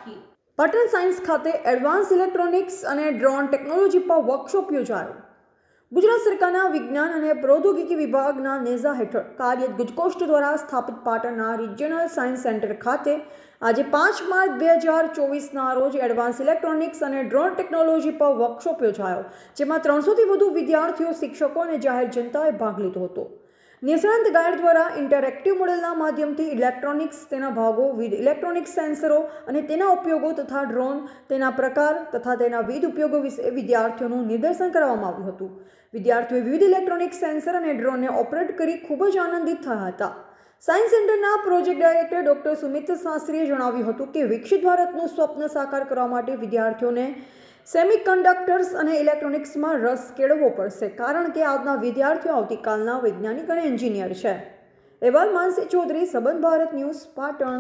વિદ્યાર્થી। પાટણ સાયન્સ ખાતે advance electronics અને ડ્રોન ટેકનોલોજી પર વર્કશોપ યોજાયો। ગુજરાત સરકારના વિજ્ઞાન અને પ્રૌદ્યોગિકી વિભાગના નેઝા હેઠળ કાર્યરત ગુજકોસ્ટ દ્વારા સ્થાપિત પાટણના રિજિયનલ સાયન્સ સેન્ટર ખાતે આજે 5 માર્ચ 2024ના રોજ એડવાન્સ ઇલેક્ટ્રોનિક્સ અને ડ્રોન ટેકનોલોજી પર વર્કશોપ યોજાયો, જેમાં 300થી વધુ વિદ્યાર્થીઓ, શિક્ષકો અને જાહેર જનતાએ ભાગ લીધો હતો। નિષ્ણાંત ગાઈડ દ્વારા ઇન્ટરેક્ટિવ મોડેલના માધ્યમથી ઇલેક્ટ્રોનિક્સ, તેના ભાગો, વિવિધ ઇલેક્ટ્રોનિક સેન્સરો અને તેના ઉપયોગો તથા ડ્રોન, તેના પ્રકાર તથા તેના વિવિધ ઉપયોગો વિશે વિદ્યાર્થીઓનું નિદર્શન કરવામાં આવ્યું હતું। વિદ્યાર્થીઓએ વિવિધ ઇલેક્ટ્રોનિક સેન્સર અને ડ્રોનને ઓપરેટ કરી ખૂબ જ આનંદિત થયા હતા। સાયન્સ સેન્ટરના પ્રોજેક્ટ ડાયરેક્ટર ડોક્ટર સુમિત શાસ્ત્રીએ જણાવ્યું હતું કે વિકસિત ભારતનું સ્વપ્ન સાકાર કરવા માટે વિદ્યાર્થીઓને સેમિકન્ડક્ટર્સ અને ઇલેક્ટ્રોનિક્સમાં રસ કેળવવો પડશે, કારણ કે આજના વિદ્યાર્થીઓ આવતીકાલના વૈજ્ઞાનિક અને એન્જિનિયર છે। અહેવાલ માનસી ચૌધરી, સંબંધ ભારત ન્યૂઝ, પાટણ।